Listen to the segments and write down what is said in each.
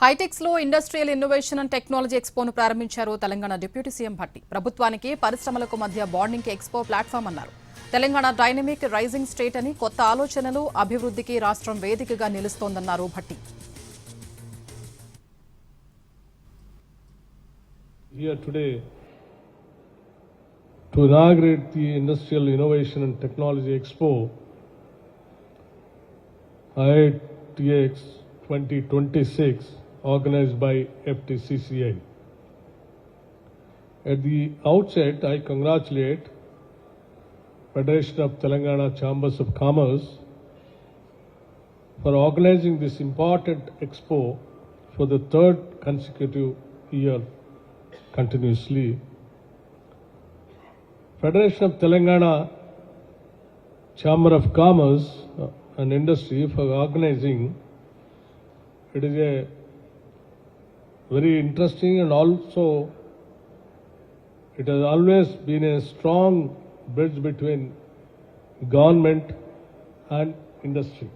హైటెక్స్ లో industrial innovation and technology ఎక్స్పోను ప్రారంభించారు Telangana deputy CM Bhatti. ప్రభుత్వానికి పరిశ్రమలకు మధ్య బాండింగ్ కి ఎక్స్పో ప్లాట్ఫామ్ అన్నారు. తెలంగాణ డైనమిక్ రైజింగ్ స్టేట్ అని కొత్త ఆలోచనలు అభివృద్ధికి రాష్ట్రం వేదికగా నిలుస్తోందన్నారు Bhatti. Here today to inaugurate the Industrial Innovation and Technology Expo ITX 2026 organized by FTCCI. At the outset, I congratulate Federation of Telangana Chambers of Commerce for organizing this important expo for the third consecutive year continuously. Federation of Telangana Chamber of Commerce and Industry for organizing. It is a very interesting and also it has always been a strong bridge between government and industry.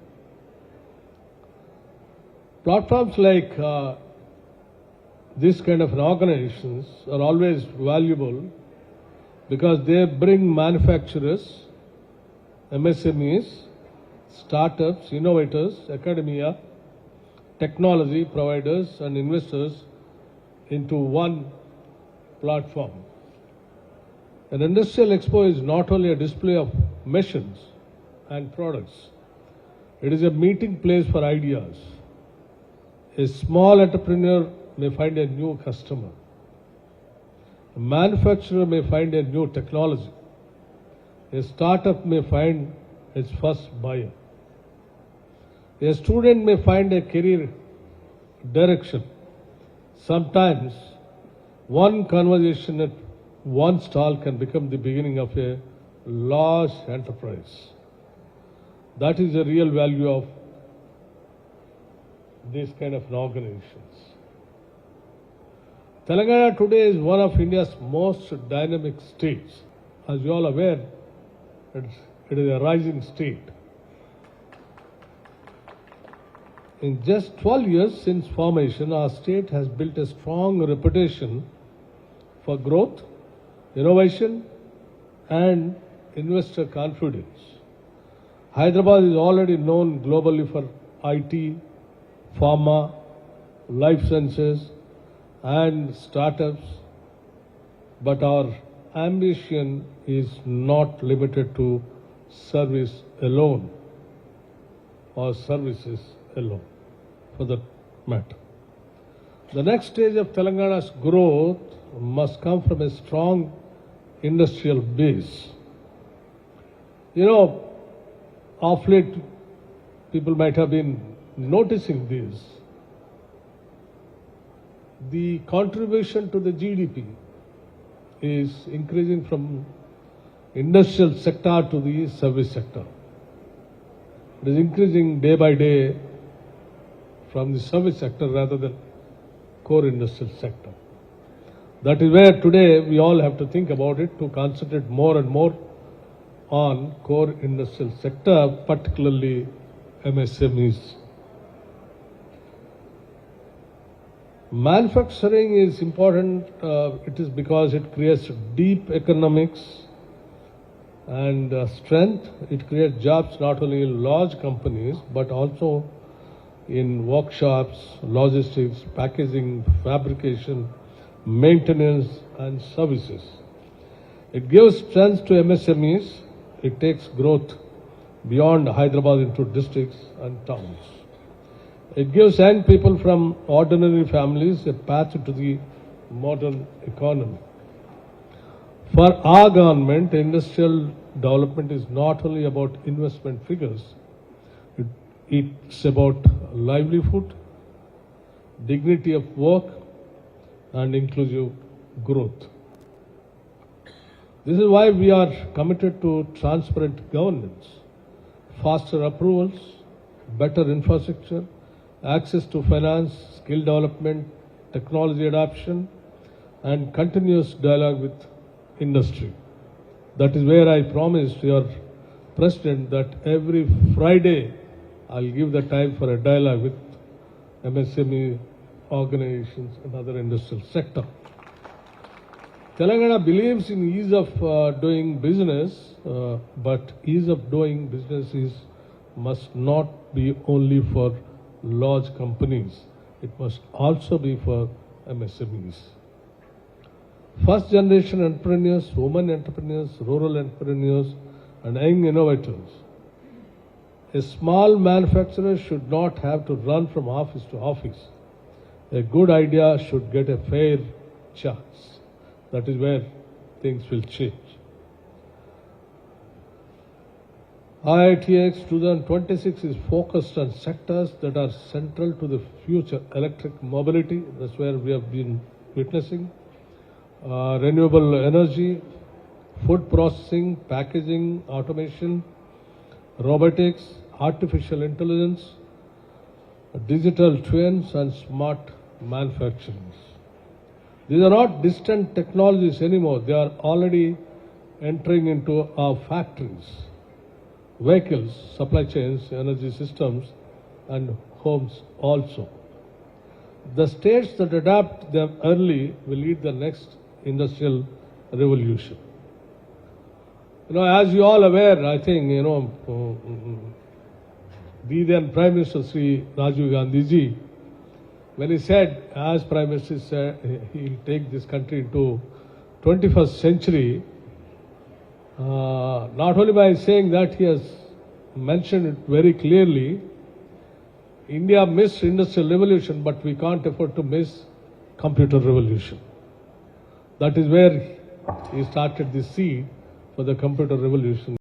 Platforms like this kind of organizations are always valuable because they bring manufacturers, MSMEs, startups, innovators, academia, technology providers and investors into one platform. An industrial expo is not only a display of machines and products, it is a meeting place for ideas. A small entrepreneur may find a new customer. A manufacturer may find a new technology. A startup may find its first buyer. A student may find a career direction. Sometimes one conversation at one stall can become the beginning of a large enterprise. That is the real value of this kind of organizations. Telangana today is one of India's most dynamic states. As you all are aware, it is a rising state. In just 12 years since formation, our state has built a strong reputation for growth, innovation and investor confidence. Hyderabad is already known globally for IT, pharma, life sciences and startups, but our ambition is not limited to service alone or services alone for that matter. The next stage of Telangana's growth must come from a strong industrial base. You know, of late people might have been noticing this. The contribution to the GDP is increasing from industrial sector to the service sector. It is increasing day by day from the service sector rather than core industrial sector. That is where today we all have to think about it, to concentrate more and more on core industrial sector, particularly MSMEs. Manufacturing is important. It is because it creates deep economics and strength. It creates jobs not only in large companies but also in workshops, logistics, packaging, fabrication, maintenance and services. It gives strength to MSMEs. It takes growth beyond Hyderabad into districts and towns. It gives young people from ordinary families a path to the modern economy. For our government, industrial development is not only about investment figures. It's about livelihood, dignity of work, and inclusive growth. This is why we are committed to transparent governance, faster approvals, better infrastructure, access to finance, skill development, technology adoption, and continuous dialogue with industry. That is where I promised your President that every Friday I'll give the time for a dialogue with MSME organizations and other industrial sector. Telangana believes in ease of doing business, but ease of doing business must not be only for large companies. It must also be for MSMEs. First generation entrepreneurs, women entrepreneurs, rural entrepreneurs, and young innovators. A small manufacturer should not have to run from office to office. A good idea should get a fair chance. That is where things will change. IITX 2026 is focused on sectors that are central to the future. Electric mobility, that's where we have been witnessing. Renewable energy, food processing, packaging, automation, robotics, artificial intelligence, digital twins, and smart manufacturing. These are not distant technologies anymore. They are already entering into our factories, vehicles, supply chains, energy systems, and homes also. The states that adapt them early will lead the next industrial revolution. As you all aware, I think, the then Prime Minister Sri Rajiv Gandhi ji, when he said, as Prime Minister said, he'll take this country into 21st century, not only by saying that, he has mentioned it very clearly. India missed industrial revolution, but we can't afford to miss computer revolution. That is where he started the seed for the computer revolution.